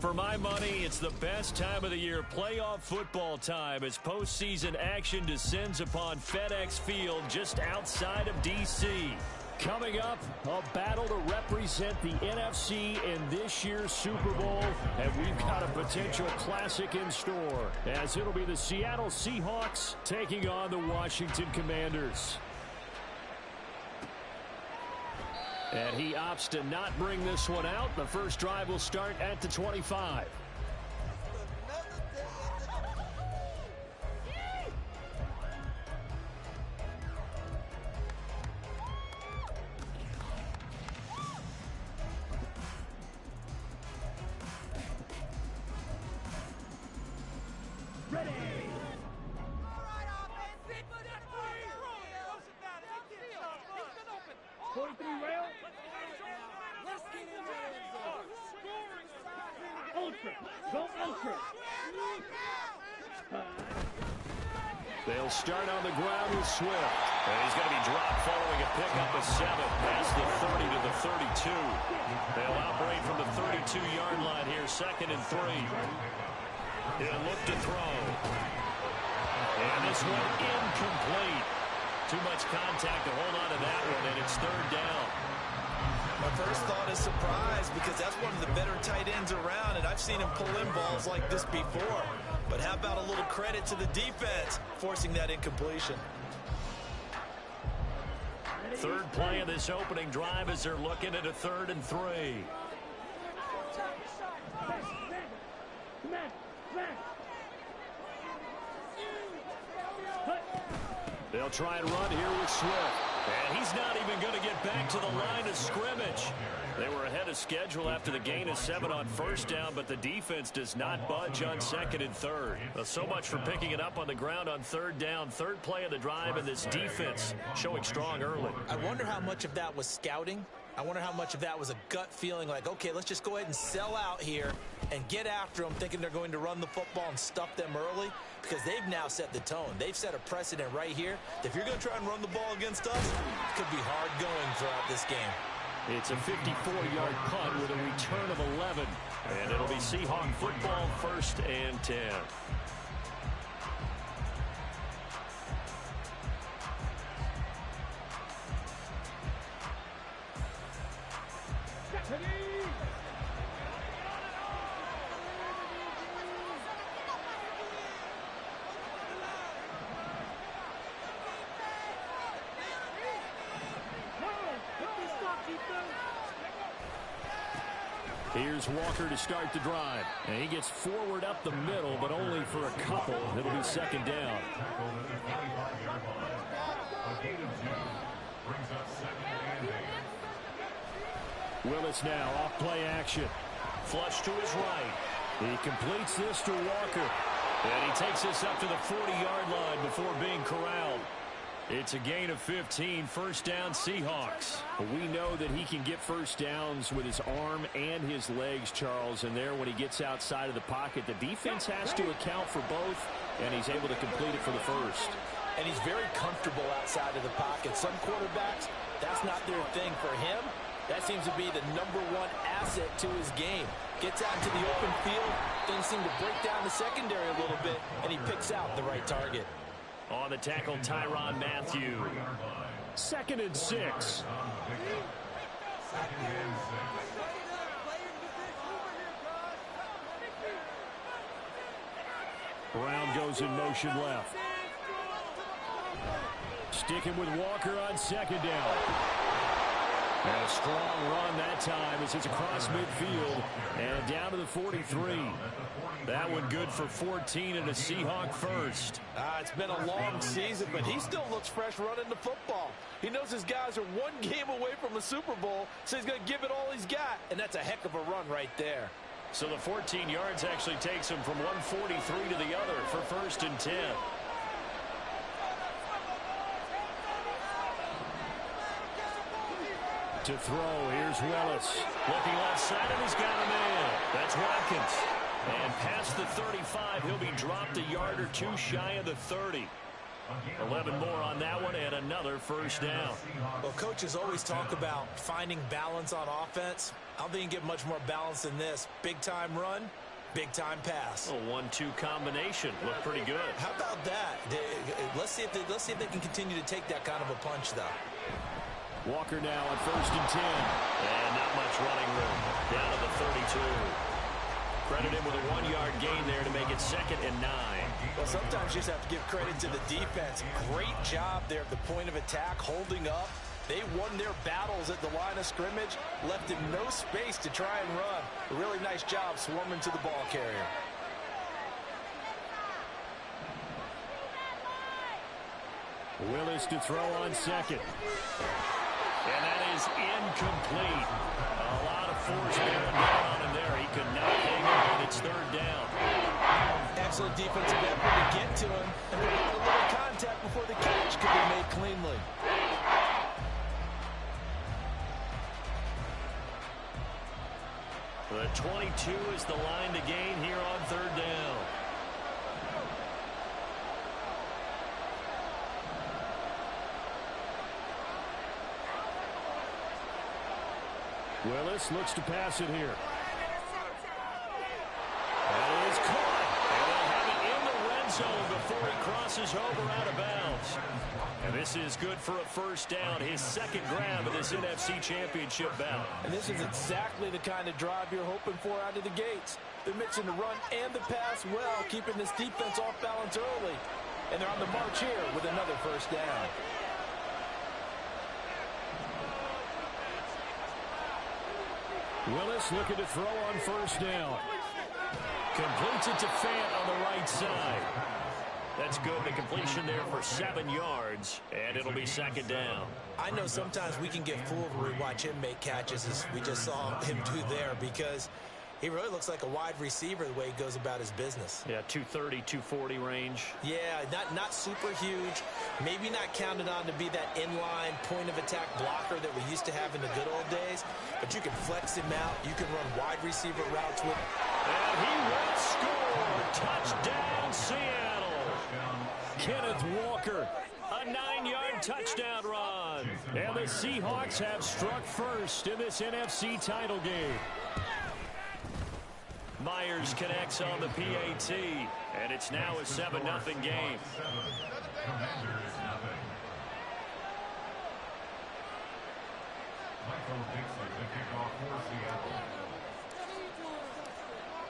For my money, it's the best time of the year, playoff football time, as postseason action descends upon FedEx Field just outside of D.C. Coming up, a battle to represent the NFC in this year's Super Bowl, and we've got a potential classic in store, as it'll be the Seattle Seahawks taking on the Washington Commanders. And he opts to not bring this one out. The first drive will start at the 25. They'll start on the ground with Swift. And he's going to be dropped following a pickup of 7 past the 30 to the 32. They'll operate from the 32-yard line here, 2nd and 3. He'll look to throw. And this one incomplete. Too much contact to hold on to that one, and it's 3rd down. My first thought is surprise, because that's one of the better tight ends around, and I've seen him pull in balls like this before. But how about a little credit to the defense forcing that incompletion? Third play of this opening drive as they're looking at a 3rd and 3. They'll try and run here with Swift. And he's not even going to get back to the line of scrimmage. They were ahead of schedule after the gain of 7 on 1st down, but the defense does not budge on 2nd and 3rd. So much for picking it up on the ground on 3rd down. 3rd play of the drive, and this defense showing strong early. I wonder how much of that was scouting. I wonder how much of that was a gut feeling like, okay, let's just go ahead and sell out here and get after them, thinking they're going to run the football and stuff them early, because they've now set the tone. They've set a precedent right here. If you're going to try and run the ball against us, it could be hard going throughout this game. It's a 54-yard punt with a return of 11, and it'll be Seahawk football, 1st and 10. Here's Walker to start the drive. And he gets forward up the middle, but only for a couple. It'll be 2nd down. Willis now off play action. Flush to his right. He completes this to Walker. And he takes this up to the 40-yard line before being corralled. It's a gain of 15, 1st down Seahawks. But we know that he can get 1st downs with his arm and his legs, Charles. And there, when he gets outside of the pocket, the defense has to account for both, and he's able to complete it for the 1st. And he's very comfortable outside of the pocket. Some quarterbacks, that's not their thing. For him, that seems to be the #1 asset to his game. Gets out to the open field, things seem to break down the secondary a little bit, and he picks out the right target. On the tackle, Tyrann Mathieu. 2nd and 6. Brown goes in motion left. Sticking with Walker on 2nd down. And a strong run that time as it's across midfield and down to the 43. That one good for 14 and a Seahawk 1st. It's been a long season, but he still looks fresh running the football. He knows his guys are 1 game away from a Super Bowl, so he's going to give it all he's got, and that's a heck of a run right there. So the 14 yards actually takes him from 143 to the other for 1st and 10. To throw, here's Willis. Looking left side, and he's got a man. That's Watkins. And past the 35, he'll be dropped a yard or two shy of the 30. 11 more on that one and another first down. Well, coaches always talk about finding balance on offense. I don't think you can get much more balance than this. Big-time run, big-time pass. A 1-2 combination. Looked pretty good. How about that? Let's see if they can continue to take that kind of a punch, though. Walker now on 1st and 10. And not much running room. Down to the 32. Credit him with a 1-yard gain there to make it 2nd and 9. Well, sometimes you just have to give credit to the defense. Great job there at the point of attack, holding up. They won their battles at the line of scrimmage, left him no space to try and run. A really nice job swarming to the ball carrier. Willis to throw on 2nd. And that is incomplete. A lot of force bearing down on him there. He could not hang on. It's 3rd down. Excellent defensive effort to get to him and provide a little contact before the catch could be made cleanly. The 22 is the line to gain here on 3rd down. Willis looks to pass it here. That is caught. And they'll have it in the red zone before he crosses over out of bounds. And this is good for a first down, his 2nd grab of this NFC Championship bout. And this is exactly the kind of drive you're hoping for out of the gates. They're mixing the run and the pass well, keeping this defense off balance early. And they're on the march here with another first down. Willis looking to throw on 1st down. Completes it to Fant on the right side. That's good. The completion there for 7 yards, and it'll be 2nd down. I know sometimes we can get fooled when we watch him make catches, as we just saw him do there, because he really looks like a wide receiver the way he goes about his business. Yeah, 230, 240 range. Yeah, not super huge. Maybe not counted on to be that inline point-of-attack blocker that we used to have in the good old days, but you can flex him out. You can run wide receiver routes with him. And he will score. Touchdown, Seattle. Kenneth Walker, a 9-yard touchdown run. And the Seahawks have struck first in this NFC title game. Myers connects on the PAT, and it's now a 7-0 game.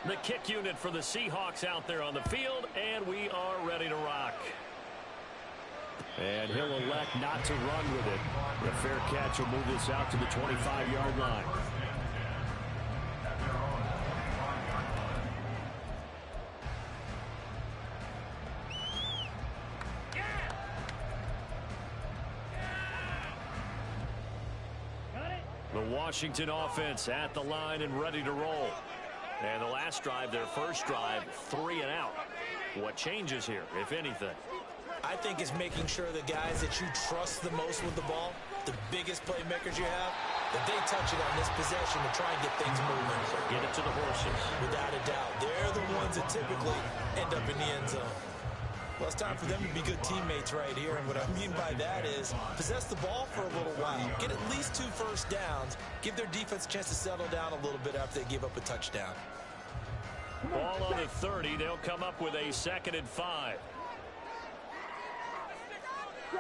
The kick unit for the Seahawks out there on the field, and we are ready to rock. And he'll elect not to run with it. The fair catch will move this out to the 25-yard line. The Washington offense at the line and ready to roll. And the last drive, their first drive, 3 and out. What changes here, if anything? I think it's making sure the guys that you trust the most with the ball, the biggest playmakers you have, that they touch it on this possession to try and get things moving. So get it to the horses. Without a doubt. They're the ones that typically end up in the end zone. Well, it's time for them to be good teammates right here. And what I mean by that is possess the ball for a little while. Get at least 2 first downs. Give their defense a chance to settle down a little bit after they give up a touchdown. Ball on the 30. They'll come up with a 2nd and 5. Oh,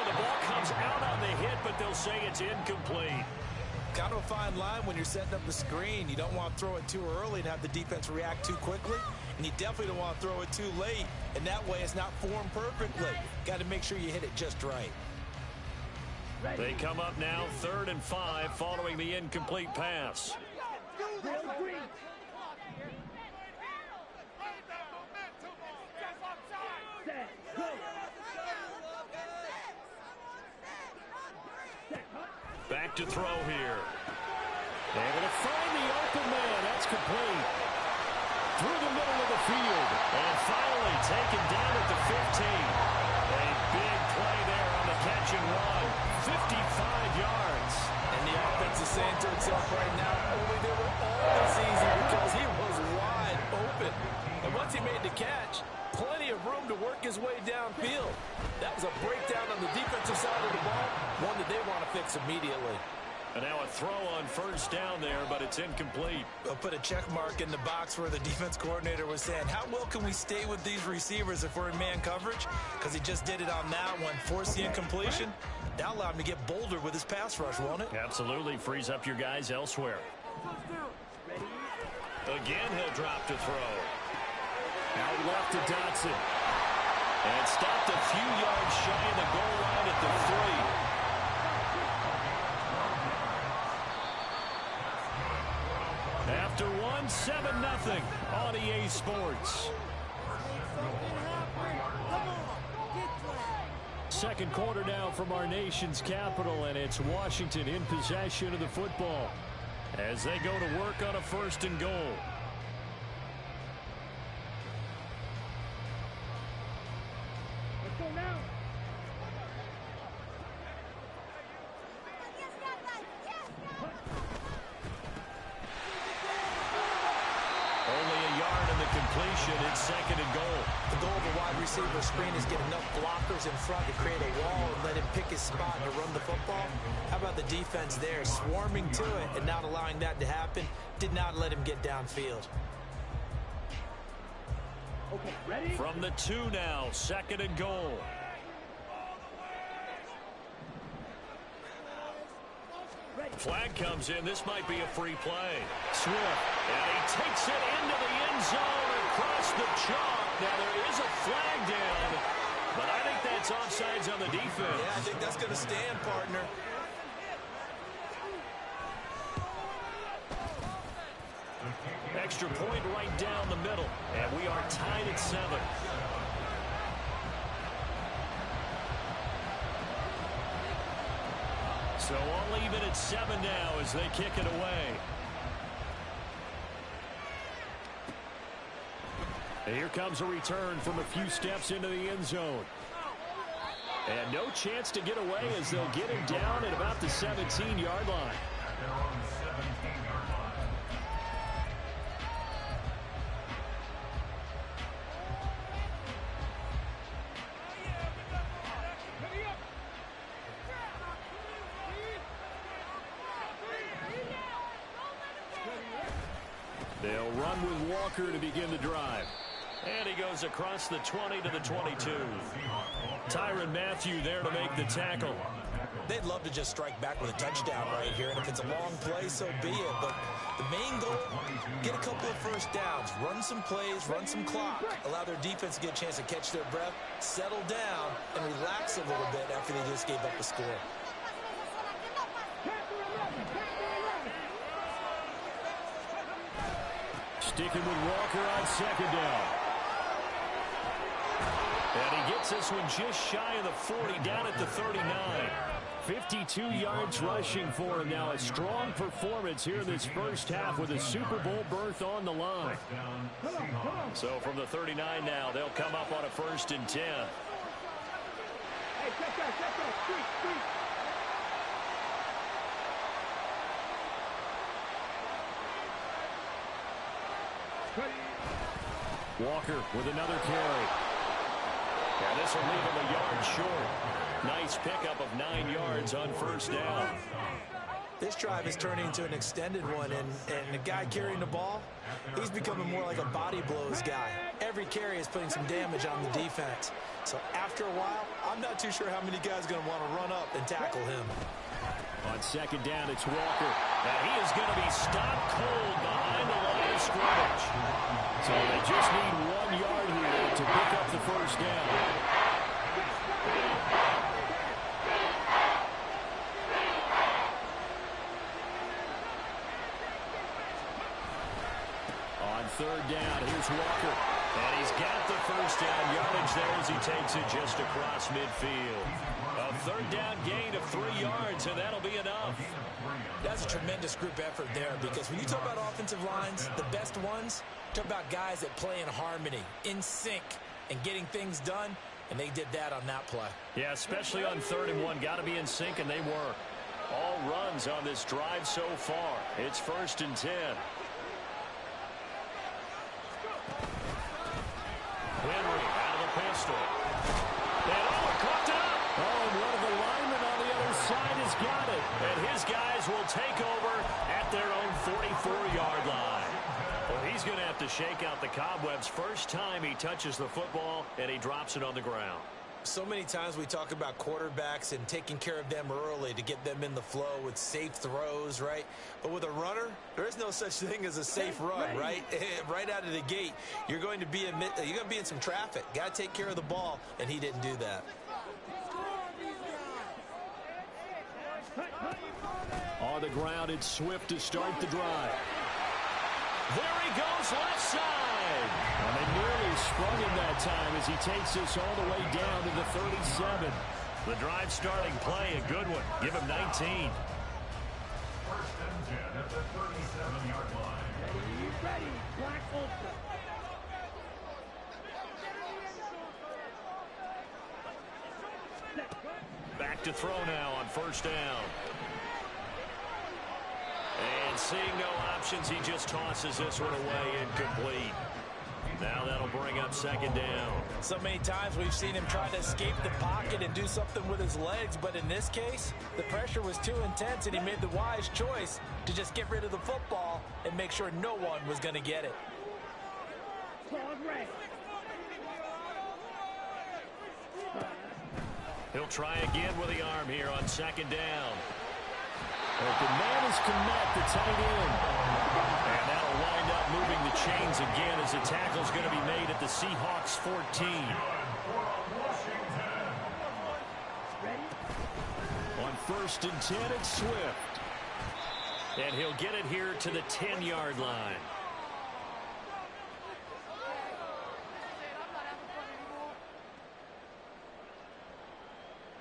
the ball comes out on the hit, but they'll say it's incomplete. Kind of a fine line when you're setting up the screen. You don't want to throw it too early and have the defense react too quickly. And you definitely don't want to throw it too late. And that way it's not formed perfectly. Got to make sure you hit it just right. They come up now 3rd and 5 following the incomplete pass. Back to throw here. Able to find the open man. That's complete. Through the middle of the field. And finally taken down at the 15. A big play there on the catch and run. 55 yards. And the offense is saying to itself right now, only they were always easy because made the catch. Plenty of room to work his way downfield. That was a breakdown on the defensive side of the ball, one that they want to fix immediately. And now a throw on first down there, but it's incomplete. They'll put a check mark in the box where the defense coordinator was saying, how well can we stay with these receivers if we're in man coverage? Because he just did it on that one, forced the incompletion. That allowed him to get bolder with his pass rush, won't it? Absolutely, frees up your guys elsewhere. Again, he'll drop to throw. Out left to Dotson. And stopped a few yards shy of the goal line at the 3. After one, 7-0 on EA Sports. Second quarter now from our nation's capital, and it's Washington in possession of the football as they go to work on a 1st and goal. It's 2nd and goal. The goal of a wide receiver screen is get enough blockers in front to create a wall and let him pick his spot to run the football. How about the defense there, swarming to it and not allowing that to happen? Did not let him get downfield. Okay, ready? From the 2 now, 2nd and goal. Flag comes in. This might be a free play. Swift. And he takes it into the end zone across the chalk. Now there is a flag down, but I think that's offsides on the defense. Yeah, I think that's going to stand, partner. Extra point right down the middle. And we are tied at 7. So all even at 7 now as they kick it away. And here comes a return from a few steps into the end zone. And no chance to get away as they'll get him down at about the 17-yard line. They'll run with Walker to begin the drive. And he goes across the 20 to the 22. Tyrann Mathieu there to make the tackle. They'd love to just strike back with a touchdown right here, and if it's a long play, so be it. But the main goal, get a couple of first downs, run some plays, run some clock, allow their defense to get a chance to catch their breath, settle down, and relax a little bit after they just gave up a score. Sticking with Walker on 2nd down. And he gets this one just shy of the 40, down at the 39. 52 yards rushing for him now. A strong performance here in this first half with a Super Bowl berth on the line. So from the 39 now, they'll come up on a 1st and 10. Hey, check that. Walker with another carry. And this will leave him a yard short. Nice pickup of 9 yards on 1st down. This drive is turning into an extended one, and the guy carrying the ball, he's becoming more like a body blows guy. Every carry is putting some damage on the defense. So after a while, I'm not too sure how many guys are going to want to run up and tackle him. On 2nd down, it's Walker. Now he is going to be stopped cold behind the line of scrimmage. So they just need 1 yard here to pick up the 1st down. On 3rd down, here's Walker. And he's got the 1st down yardage there as he takes it just across midfield. A 3rd down gain of 3 yards, and that'll be enough. That's a tremendous group effort there, because when you talk about offensive lines, the best ones, talk about guys that play in harmony, in sync, and getting things done, and they did that on that play. Yeah, especially on 3rd and 1. Got to be in sync, and they were. All runs on this drive so far. It's 1st and 10. pistol. And coughed it up. Oh, and one of the linemen on the other side has got it. And his guys will take over at their own 44-yard line. Well, he's going to have to shake out the cobwebs first time he touches the football, and he drops it on the ground. So many times we talk about quarterbacks and taking care of them early to get them in the flow with safe throws, right? But with a runner, there is no such thing as a safe run, right? Right out of the gate, you're going to be in some traffic. Got to take care of the ball, and he didn't do that. On the ground, it's Swift to start the drive. There he goes, left side. And they nearly sprung him that time as he takes this all the way down to the 37. The drive starting play, a good one. Give him 19. First and 10 at the 37-yard line. Ready, black ultra. Back to throw now on first down. And seeing no options, he just tosses this one away incomplete. Now that'll bring up second down. So many times we've seen him try to escape the pocket and do something with his legs, but in this case, the pressure was too intense and he made the wise choice to just get rid of the football and make sure no one was going to get it. He'll try again with the arm here on second down. But the man is Komet, the tight end. And that'll wind up moving the chains again as the tackle's going to be made at the Seahawks 14. On first and 10, it's Swift. And he'll get it here to the 10-yard line.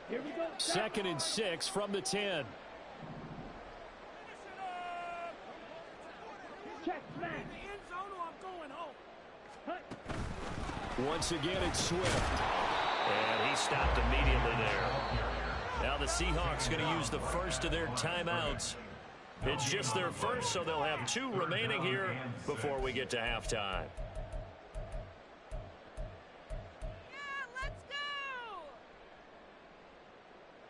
Here we go. Second and 6 from the 10. Check, smash. In the end zone or I'm going home. Once again, it's Swift. And he stopped immediately there. Now the Seahawks going to use the first of their timeouts. It's just their first, so they'll have 2 remaining here before we get to halftime.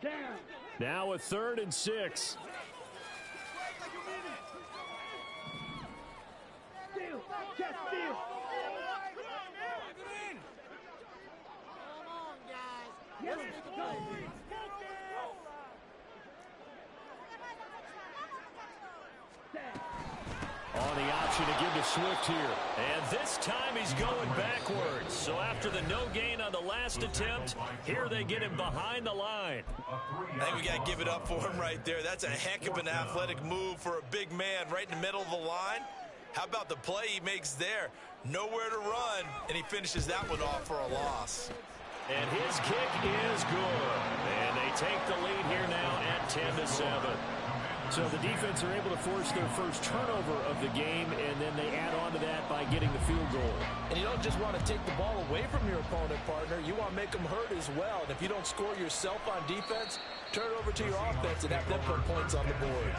Down. Now a 3rd and 6. Steal. Chest steal. Come on, guys. Yes, go. On the option to give to Swift here. And this time he's going backwards. So after the no gain on the last attempt, here they get him behind the line. I think we got to give it up for him right there. That's a heck of an athletic move for a big man right in the middle of the line. How about the play he makes there? Nowhere to run, and he finishes that one off for a loss. And his kick is good. And they take the lead here now at 10-7. So the defense are able to force their first turnover of the game, and then they add on to that by getting the field goal. And you don't just want to take the ball away from your opponent, partner. You want to make them hurt as well. And if you don't score yourself on defense, turn it over to your offense and have them put points on the board.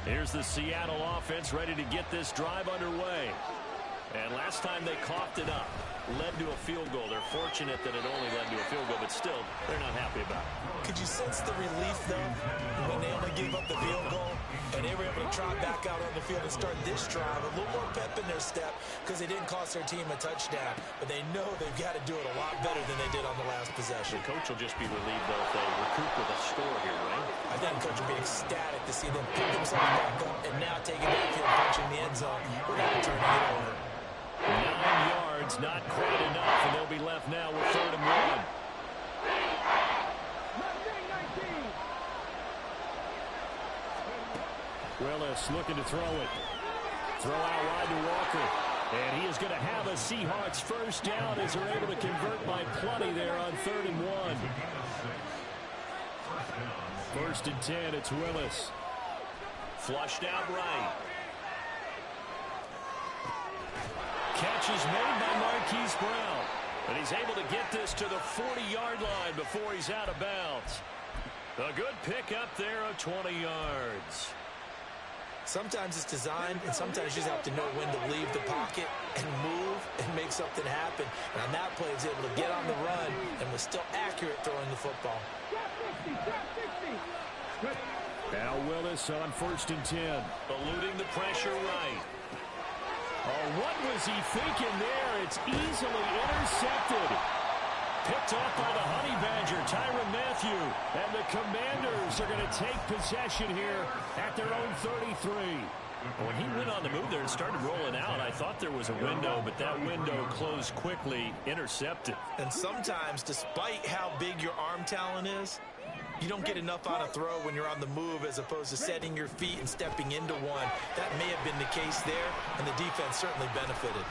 Here's the Seattle offense ready to get this drive underway. And last time they coughed it up, led to a field goal. They're fortunate that it only led to a field goal, but still, they're not happy about it. Could you sense the relief, though, when they only gave up the field goal and they were able to trot back out on the field and start this drive? A little more pep in their step because they didn't cost their team a touchdown, but they know they've got to do it a lot better than they did on the last possession. The coach will just be relieved, though, if they recoup with a score here, right? I think the coach will be ecstatic to see them pick themselves back up and now taking that field, punching the end zone without turning it over. 9 yards, not quite enough, and they'll be left now with 3rd and 1. Willis looking to throw it. Throw out wide to Walker. And he is going to have a Seahawks first down as they're able to convert by plenty there on 3rd and 1. 1st and 10, it's Willis. Flushed out right. Catch is made by Marquise Brown. And he's able to get this to the 40-yard line before he's out of bounds. A good pick up there of 20 yards. Sometimes it's designed, and sometimes you just have to know when to leave the pocket and move and make something happen. And on that play, he was able to get on the run and was still accurate throwing the football. Now Willis on 1st and 10. Eluding the pressure right. Oh, what was he thinking there? It's easily intercepted. Picked off by the Honey Badger, Tyrann Mathieu. And the Commanders are going to take possession here at their own 33. When he went on the move there and started rolling out, I thought there was a window, but that window closed quickly, intercepted. And sometimes, despite how big your arm talent is, you don't get enough on a throw when you're on the move as opposed to setting your feet and stepping into one. That may have been the case there, and the defense certainly benefited.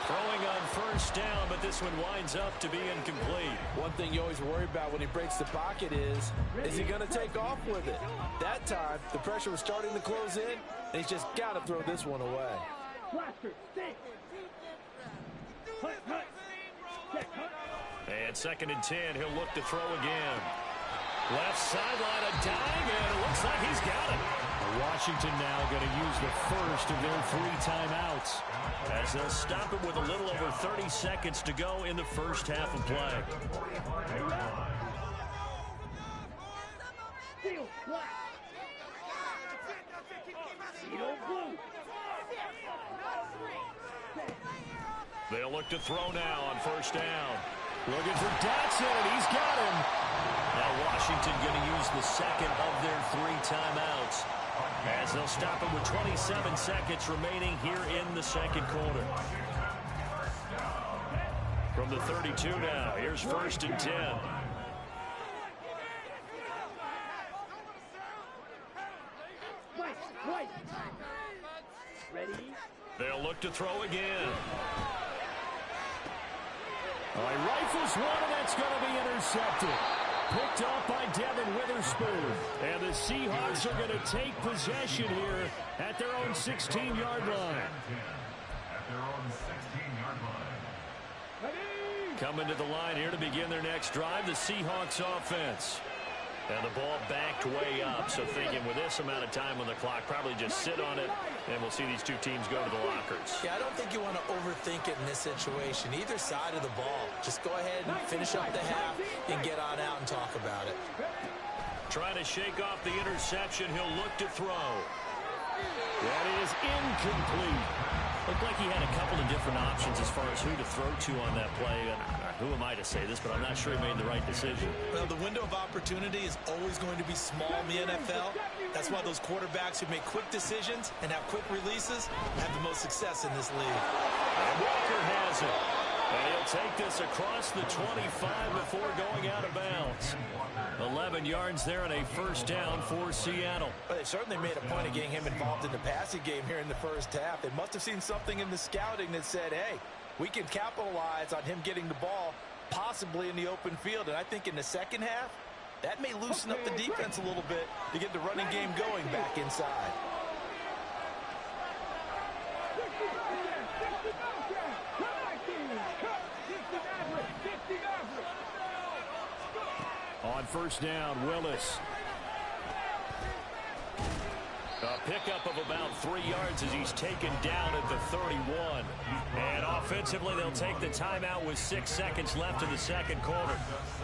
Throwing on 1st down, but this one winds up to be incomplete. One thing you always worry about when he breaks the pocket is he going to take off with it? That time, the pressure was starting to close in, and he's just got to throw this one away. And 2nd and 10, he'll look to throw again. Left sideline, a dive, and it looks like he's got it. Washington now going to use the first of their 3 timeouts, as they'll stop it with a little over 30 seconds to go in the first half of play. They'll look to throw now on 1st down. Looking for Dotson, and he's got him. Now Washington going to use the second of their 3 timeouts, as they'll stop it with 27 seconds remaining here in the 2nd quarter. From the 32 now, here's 1st and 10. Ready? They'll look to throw again. All right, rifles one, and that's going to be intercepted. Picked off by Devin Witherspoon. And the Seahawks are going to take possession here at their own 16-yard line. At their own 16-yard line. Coming to the line here to begin their next drive, the Seahawks offense. And the ball backed way up, so thinking with this amount of time on the clock, probably just sit on it, and we'll see these 2 teams go to the lockers. Yeah, I don't think you want to overthink it in this situation. Either side of the ball. Just go ahead and finish up the half and get on out and talk about it. Trying to shake off the interception. He'll look to throw. That is incomplete. Looked like he had a couple of different options as far as who to throw to on that play. Who am I to say this, but I'm not sure he made the right decision. Well, the window of opportunity is always going to be small in the NFL. That's why those quarterbacks who make quick decisions and have quick releases have the most success in this league. And Walker has it. And he'll take this across the 25 before going out of bounds. 11 yards there and a 1st down for Seattle. Well, they certainly made a point of getting him involved in the passing game here in the first half. They must have seen something in the scouting that said, hey, we can capitalize on him getting the ball possibly in the open field. And I think in the second half, that may loosen up the defense a little bit to get the running game going back inside. On 1st down, Willis. A pickup of about 3 yards as he's taken down at the 31. And offensively, they'll take the timeout with 6 seconds left in the 2nd quarter.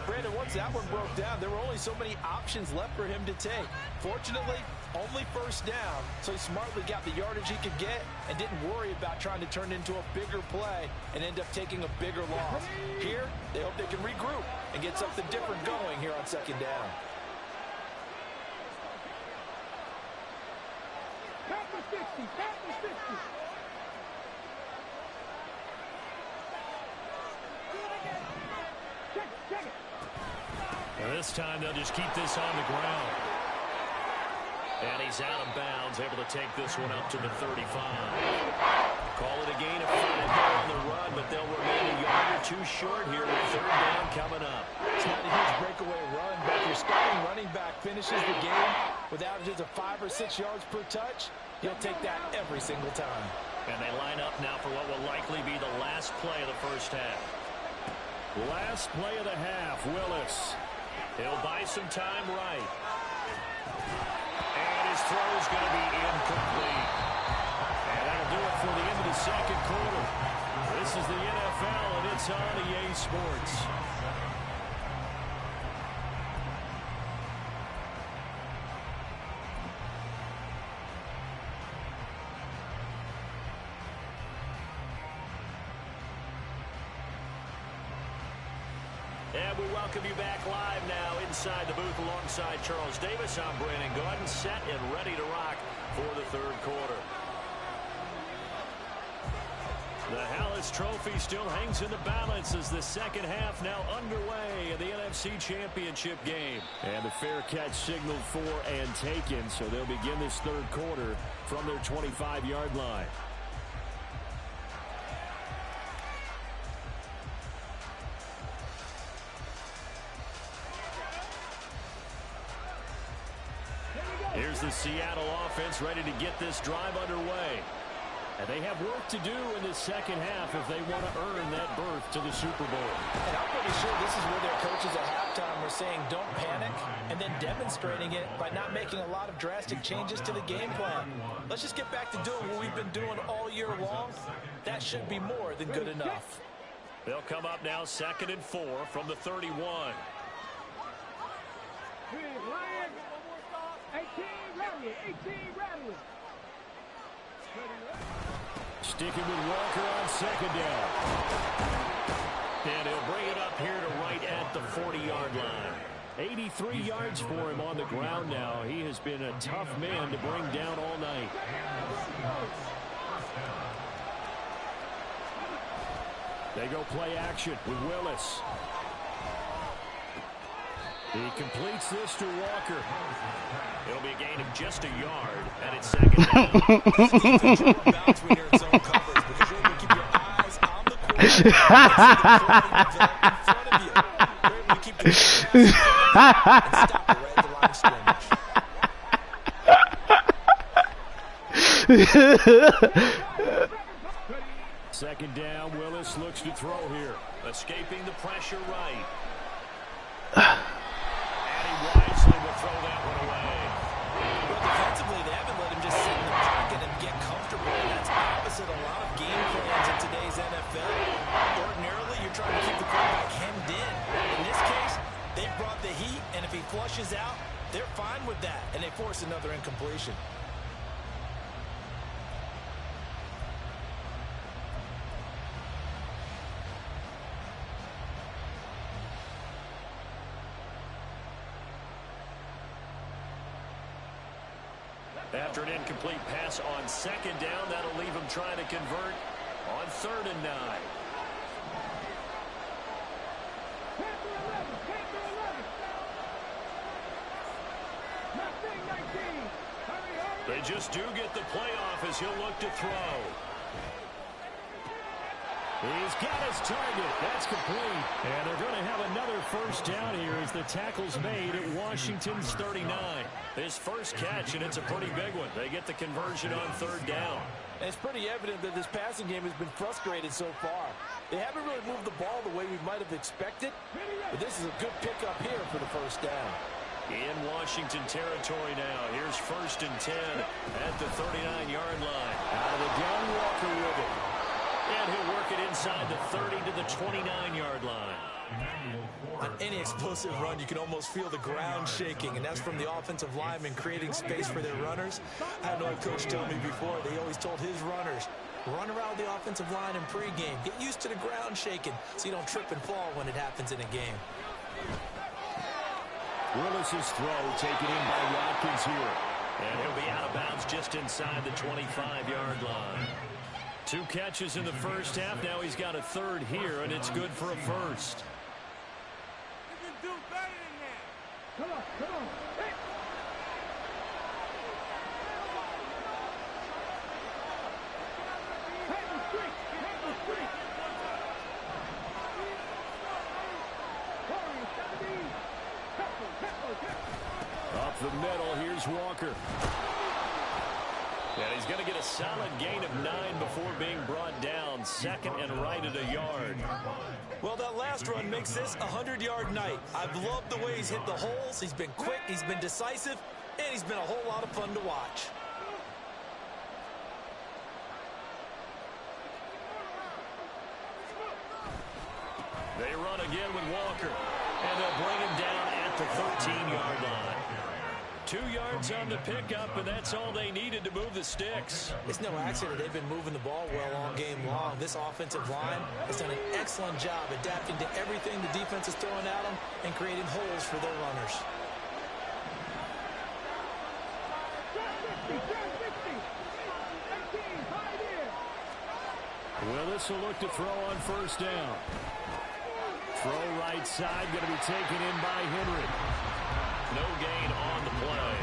Brandon, once that one broke down, there were only so many options left for him to take. Fortunately, only 1st down, so he smartly got the yardage he could get and didn't worry about trying to turn it into a bigger play and end up taking a bigger loss. Here, they hope they can regroup and get something different going here on 2nd down. And this time they'll just keep this on the ground. And he's out of bounds, able to take this one up to the 35. Call it a gain of 5 on the run, but they'll remain a yard or 2 short here with 3rd down coming up. It's not a huge breakaway run, but if your starting running back finishes the game with averages of 5 or 6 yards per touch, he'll take that every single time. And they line up now for what will likely be the last play of the first half. Last play of the half, Willis. He'll buy some time right. And his throw is going to be incomplete. And that'll do it for the end of the second quarter. This is the NFL, and it's on EA Sports. And we welcome you back live now inside the booth alongside Charles Davis. I'm Brandon Gordon, set and ready to rock for the third quarter. The Hallis Trophy still hangs in the balance as the second half now underway in the NFC Championship game. And the fair catch signaled for and taken, so they'll begin this third quarter from their 25-yard line. Here's the Seattle offense ready to get this drive underway. And they have work to do in the second half if they want to earn that berth to the Super Bowl. And I'm pretty sure this is where their coaches at halftime were saying don't panic, and then demonstrating it by not making a lot of drastic changes to the game plan. Let's just get back to doing what we've been doing all year long. That should be more than good enough. They'll come up now 2nd and 4 from the 31. 18 rattling. Sticking with Walker on second down. And he'll bring it up here to right at the 40-yard line. 83 yards for him on the ground now. He has been a tough man to bring down all night. They go play action with Willis. He completes this to Walker. It'll be a gain of just a yard, and it's second down. Bounce when you're in zone coverage because you're able to keep your eyes on the quarterback in front of you. You're able to keep your eyes on and stop it right at the line of scrimmage. Second down, Willis looks to throw here. Escaping the pressure right. Wisely will throw that one away. Well, defensively, they haven't let him just sit in the pocket and get comfortable. That's opposite a lot of game plans in today's NFL. Ordinarily, you're trying to keep the quarterback hemmed in. In this case, they brought the heat, and if he flushes out, they're fine with that, and they force another incompletion. After an incomplete pass on second down, that'll leave him trying to convert on 3rd and 9. They just do get the playoff as he'll look to throw. He's got his target. That's complete. And they're going to have another first down here as the tackle's made at Washington's 39. His first catch, and it's a pretty big one. They get the conversion on 3rd down. And it's pretty evident that this passing game has been frustrated so far. They haven't really moved the ball the way we might have expected, but this is a good pickup here for the first down. In Washington territory now. Here's 1st and 10 at the 39-yard line. Out of the gun, Walker with it. And he'll work it inside the 30 to the 29-yard line. On any explosive run, you can almost feel the ground shaking, and that's from the offensive linemen creating space for their runners. I had an old coach tell me before, they always told his runners, run around the offensive line in pregame. Get used to the ground shaking so you don't trip and fall when it happens in a game. Willis's throw taken in by Watkins here. And he'll be out of bounds just inside the 25-yard line. 2 catches in the first half. Now he's got a 3rd here, and it's good for a first. You can do better than that. Come on. Hey. Up the middle, here's Walker. And he's going to get a solid gain of 9 before being brought down. 2nd and right at a yard. Well, that last run makes this a 100-yard night. I've loved the way he's hit the holes. He's been quick. He's been decisive. and he's been a whole lot of fun to watch. They run again with Walker, and they'll bring him down at the 13-yard line. 2 yards on the pickup, and that's all they needed to move the sticks. It's no accident they've been moving the ball well all game long. This offensive line has done an excellent job adapting to everything the defense is throwing at them and creating holes for their runners. Willis will look to throw on first down. Throw right side, going to be taken in by Henry. No gain on the play,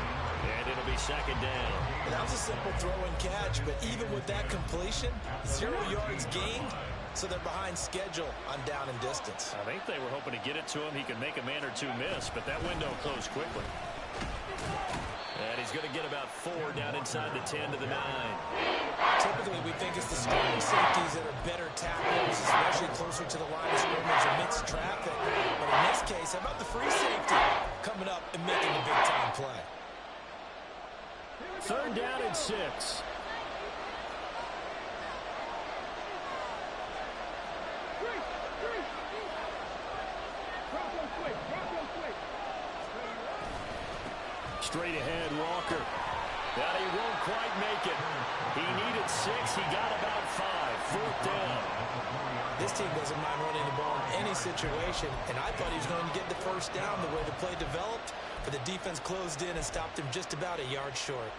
and it'll be second down. That was a simple throw and catch, but even with that completion, 0 yards gained, so they're behind schedule on down and distance. I think they were hoping to get it to him. He could make a man or two miss, but that window closed quickly. And he's going to get about 4 down inside the 10 to the 9. Typically, we think it's the strong safeties that are better tacklers, especially closer to the line of scrimmage amidst traffic. But in this case, how about the free safety coming up and making a big-time play? 3rd down and 6. Straight ahead, Walker. But he won't quite make it. He needed 6. He got about 5. 4th down. This team doesn't mind running the ball in any situation, and I thought he was going to get the first down the way the play developed, but the defense closed in and stopped him just about a yard short.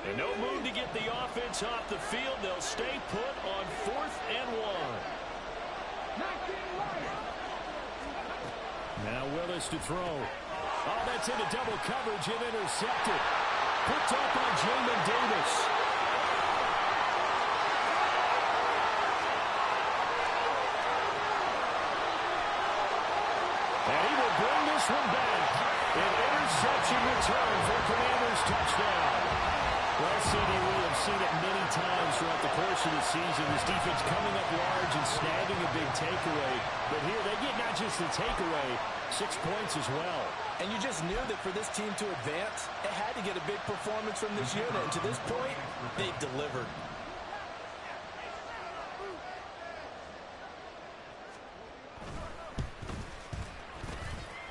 And no move to get the offense off the field. They'll stay put on 4th and 1. Now Willis to throw. Oh, that's into double coverage and intercepted. Picked up by Jamin Davis. And he will bring this one back. An interception return for Commanders touchdown. Well, CD, we have seen it many times throughout the course of the season. This defense coming up large and snagging a big takeaway. But here they get not just the takeaway, 6 points as well. And you just knew that for this team to advance, it had to get a big performance from this unit. And to this point, they've delivered.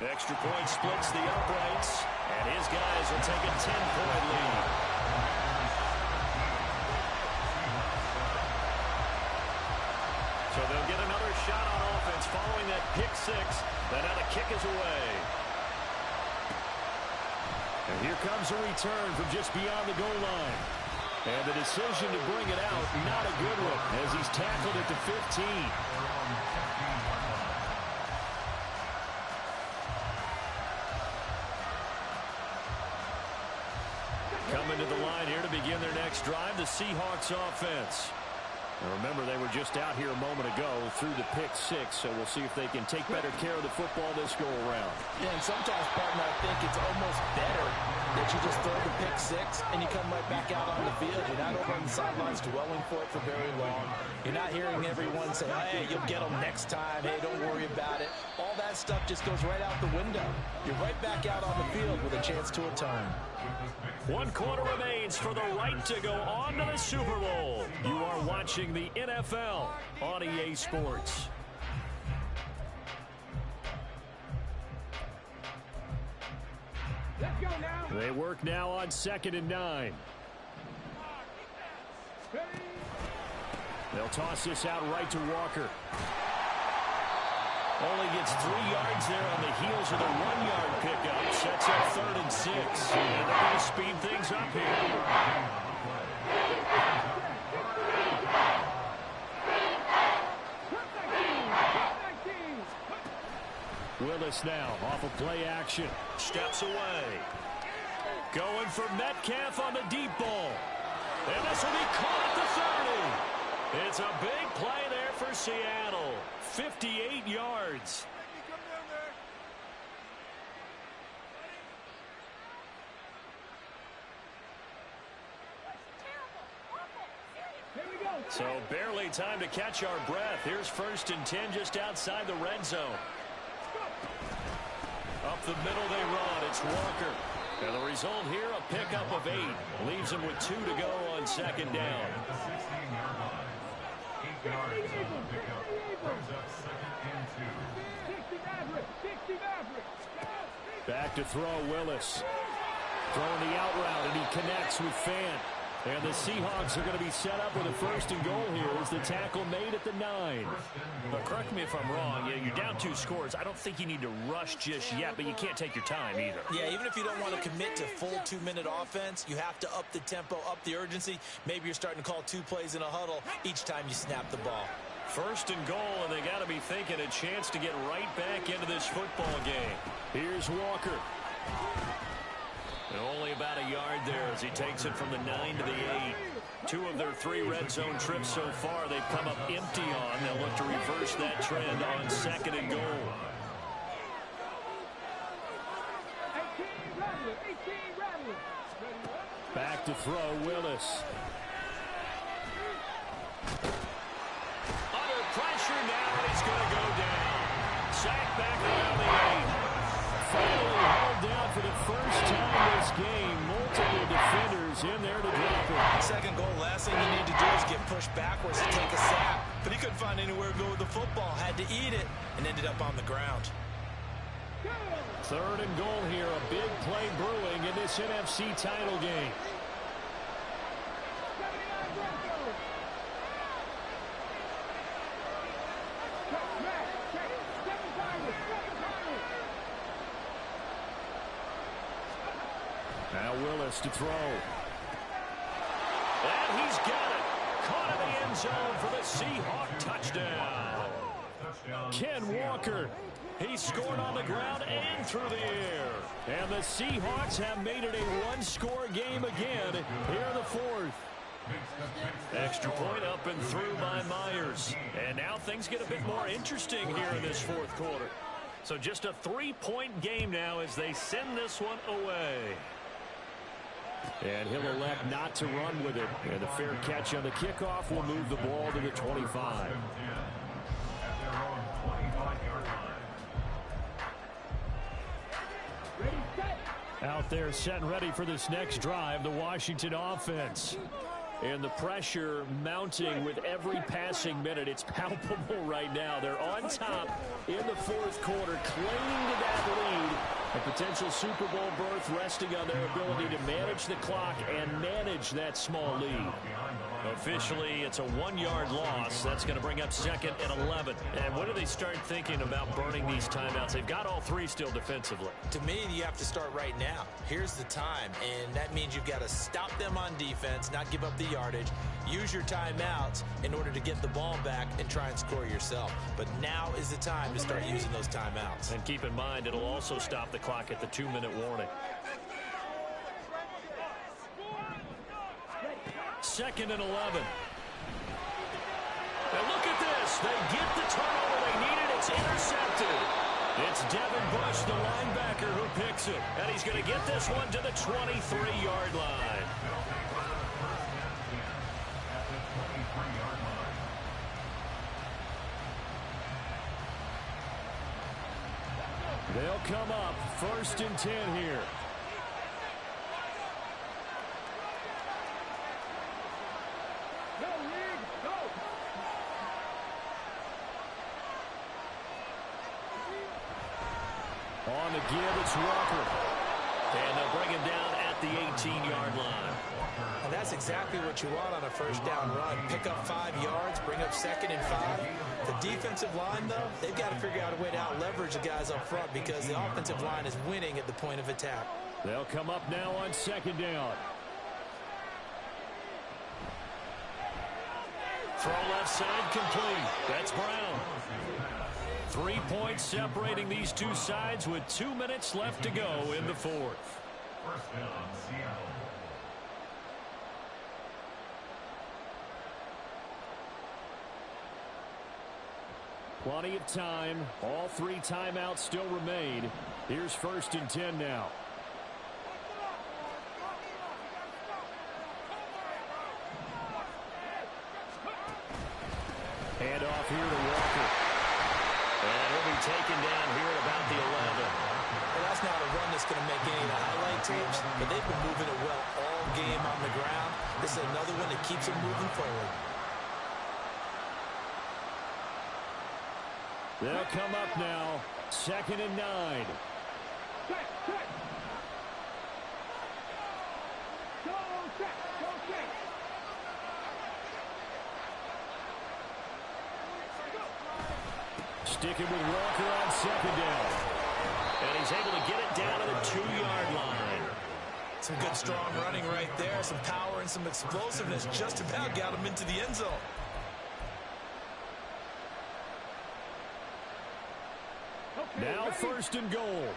Extra point splits the uprights, and his guys will take a 10-point lead. So they'll get another shot on offense following that pick 6. But now the kick is away. And here comes a return from just beyond the goal line. And the decision to bring it out, not a good one, as he's tackled at the 15. Coming to the line here to begin their next drive, the Seahawks offense. And remember, they were just out here a moment ago through the pick 6, so we'll see if they can take better care of the football this go-around. Yeah, and sometimes, partner, I think it's almost better that you just throw the pick 6 and you come right back out on the field. You're not over on the sidelines dwelling for it for very long. You're not hearing everyone say, hey, you'll get them next time. Hey, don't worry about it. All that stuff just goes right out the window. You're right back out on the field with a chance to atone. 1 quarter remains for the right to go on to the Super Bowl. You are watching the NFL on EA Sports. Let's go now. They work now on 2nd and 9. They'll toss this out right to Walker. Only gets 3 yards there on the heels of the 1-yard pickup. Sets up 3rd and 6. And they're going to speed things up here. Willis now off of play action. Steps away. Going for Metcalf on the deep ball. And this will be caught at the 30. It's a big play there for Seattle. 58 yards. So barely time to catch our breath. Here's 1st and 10 just outside the red zone. Up the middle they run. It's Walker. And the result here, a pickup of 8. Leaves him with 2 to go on 2nd down. At the 16-yard line. 8 yards on the pickup. Brings up 2nd and 2. Back to throw, Willis. Throwing the out route, and he connects with Fant. And the Seahawks are going to be set up with a 1st and goal here as the tackle made at the 9. But correct me if I'm wrong. Yeah, you're down 2 scores. I don't think you need to rush just yet, but you can't take your time either. Yeah, even if you don't want to commit to full 2-minute offense, you have to up the tempo, up the urgency. Maybe you're starting to call 2 plays in a huddle each time you snap the ball. 1st and goal, and they got to be thinking a chance to get right back into this football game. Here's Walker. And only about a yard there as he takes it from the 9 to the 8. 2 of their 3 red zone trips so far they've come up empty on. They'll look to reverse that trend on 2nd and goal. 18 Rattler. Back to throw, Willis. Under pressure now, and he's going to go down. Sacked back around the 8. Finally held down for the first time this game. Multiple defenders in there to drop it. 2nd goal, last thing you need to do is get pushed backwards to take a sack. But he couldn't find anywhere to go with the football. Had to eat it and ended up on the ground. 3rd and goal here. A big play brewing in this NFC title game. Now Willis to throw. And he's got it. Caught in the end zone for the Seahawk touchdown. Ken Walker. He scored on the ground and through the air. And the Seahawks have made it a 1-score game again here in the 4th. Extra point up and through by Myers. And now things get a bit more interesting here in this 4th quarter. So just a 3-point game now as they send this one away. And he'll elect not to run with it. And the fair catch on the kickoff will move the ball to the 25. Out there set and ready for this next drive, the Washington offense. And the pressure mounting with every passing minute. It's palpable right now. They're on top in the 4th quarter, clinging to that lead. A potential Super Bowl berth resting on their ability to manage the clock and manage that small lead. Officially, it's a 1-yard loss. That's going to bring up 2nd and 11. And when do they start thinking about burning these timeouts? They've got all 3 still defensively. To me, you have to start right now. Here's the time, and that means you've got to stop them on defense, not give up the yardage, use your timeouts in order to get the ball back and try and score yourself. But now is the time to start using those timeouts. And keep in mind, it'll also stop the clock at the 2-minute warning. 2nd and 11. And look at this. They get the turnover they needed. It's intercepted. It's Devin Bush, the linebacker, who picks it. And he's going to get this one to the 23-yard line. They'll come up 1st and 10 here. On the give, it's Walker. And they'll bring him down at the 18-yard line. And that's exactly what you want on a 1st down run. Pick up 5 yards, bring up 2nd and 5. The defensive line, though, they've got to figure out a way to out-leverage the guys up front because the offensive line is winning at the point of attack. They'll come up now on 2nd down. Throw left side complete. That's Brown. 3 points separating these two sides with 2 minutes left to go in the 4th. 1st down, Seattle. Plenty of time. All 3 timeouts still remain. Here's 1st and 10 now. Hand off here to Walker. And he'll be taken down here at about the 11. Well, that's not a run that's going to make any of the highlight tapes, but they've been moving it well all game on the ground. This is another one that keeps them moving forward. They'll come up now. 2nd and 9. Check, check. Go check, go check. Sticking with Walker on 2nd down. And he's able to get it down to the 2-yard line. Some good strong running right there. Some power and some explosiveness just about got him into the end zone. Okay, Now ready? 1st and goal.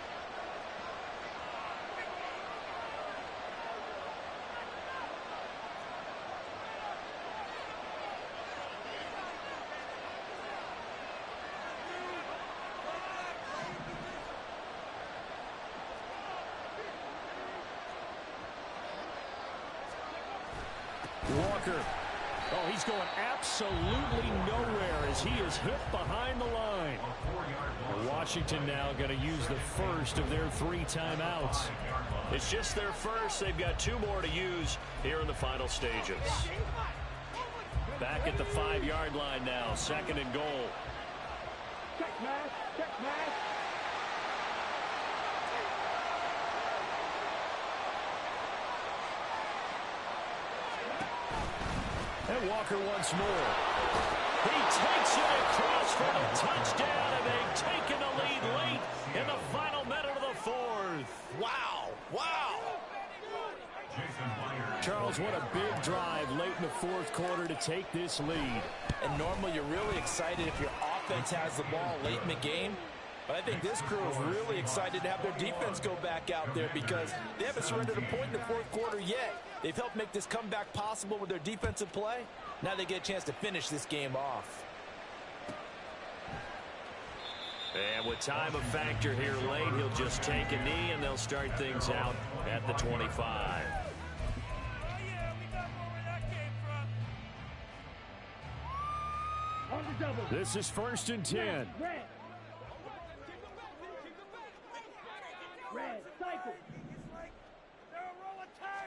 Walker. Oh, he's going absolutely nowhere as he is hit behind the line. Washington now going to use the first of their 3 timeouts. It's just their first. They've got 2 more to use here in the final stages. Back at the 5-yard line now. 2nd and goal. Check, man. Check, man. And Walker once more. He takes it across for a touchdown, and they've taken the lead late in the final minute of the 4th. Wow. Wow. Charles, what a big drive late in the 4th quarter to take this lead. And normally you're really excited if your offense has the ball late in the game. But I think this crew is really excited to have their defense go back out there because they haven't surrendered a point in the 4th quarter yet. They've helped make this comeback possible with their defensive play. Now they get a chance to finish this game off. And with time a factor here late, he'll just take a knee, and they'll start things out at the 25. On the double. This is 1st and 10. Red. Red, cycle.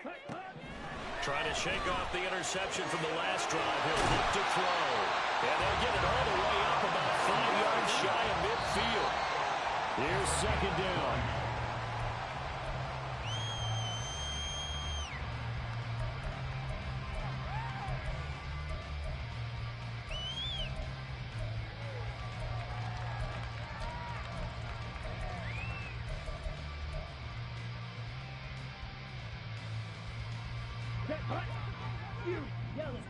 Hut, hut. Trying to shake off the interception from the last drive. He'll look to throw. And they'll get it all the way up about 5 yards shy of midfield. Here's 2nd down. Check, hut. You, yellow.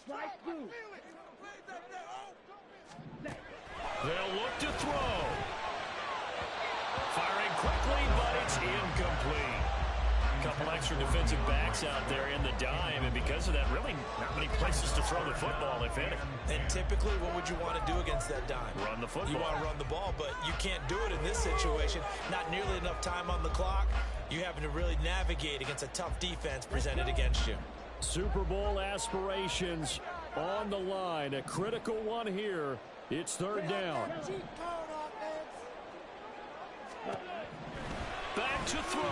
Strike 2. They'll look to throw. Firing quickly, but it's incomplete. A couple extra defensive backs out there in the dime, and because of that, really not many places to throw the football, if any. And typically, what would you want to do against that dime? Run the football. You want to run the ball, but you can't do it in this situation. Not nearly enough time on the clock. You having to really navigate against a tough defense presented against you. Super Bowl aspirations on the line. A critical one here. It's 3rd down. Back to throw.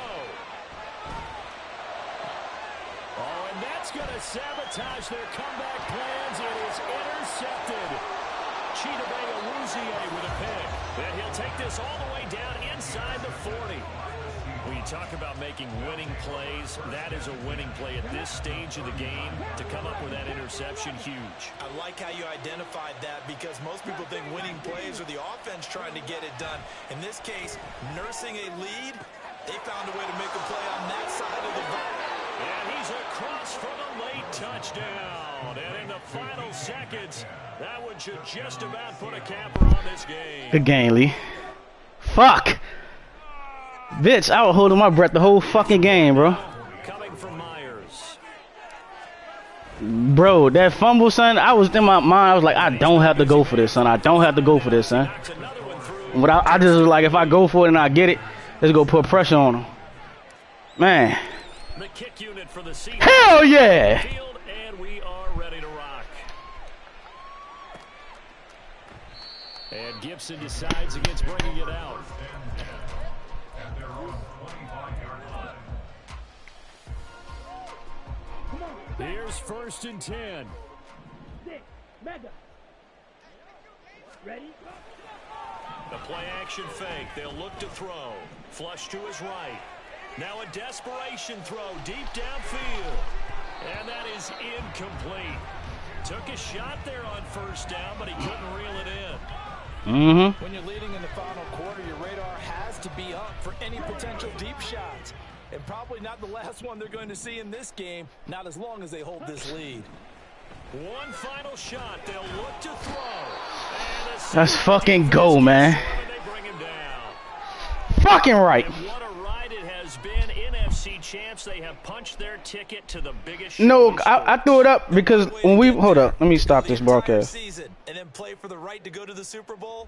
Oh, and that's going to sabotage their comeback plans. It is intercepted. Chidobe Awuzie with a pick. And he'll take this all the way down inside the 40. When you talk about making winning plays, that is a winning play at this stage of the game. To come up with that interception, huge. I like how you identified that because most people think winning plays are the offense trying to get it done. In this case, nursing a lead, they found a way to make a play on that side of the ball. And he's across for the late touchdown. And in the final seconds, that one should just about put a capper on this game. Good game, Lee. Fuck! Bitch, I was holding my breath the whole fucking game, bro. Coming from Myers. Bro, that fumble, son, I was in my mind, I was like, I don't have to go for this, son. I don't have to go for this, son. But I just was like, if I go for it and I get it, let's go put pressure on him. Man. The kick unit for the season. Hell yeah! Field and we are ready to rock. And Gibson decides against bringing it out. And they're on 25-yard line. Here's 1st and 10. 6. Mega. Ready? The play action fake. They'll look to throw. Flush to his right. Now a desperation throw deep downfield. And that is incomplete. Took a shot there on 1st down, but he couldn't reel it in. When you're leading in the final quarter, your radar has to be up for any potential deep shots. And probably not the last one they're going to see in this game, not as long as they hold this lead. One final shot. They'll look to throw. That's fucking go, man. They bring him down. Fucking right. And what a ride it has been. NFC champs, they have punched their ticket to the biggest show. No, I threw it up because when we hold up, let me stop this broadcast. Season and then play for the right to go to the Super Bowl.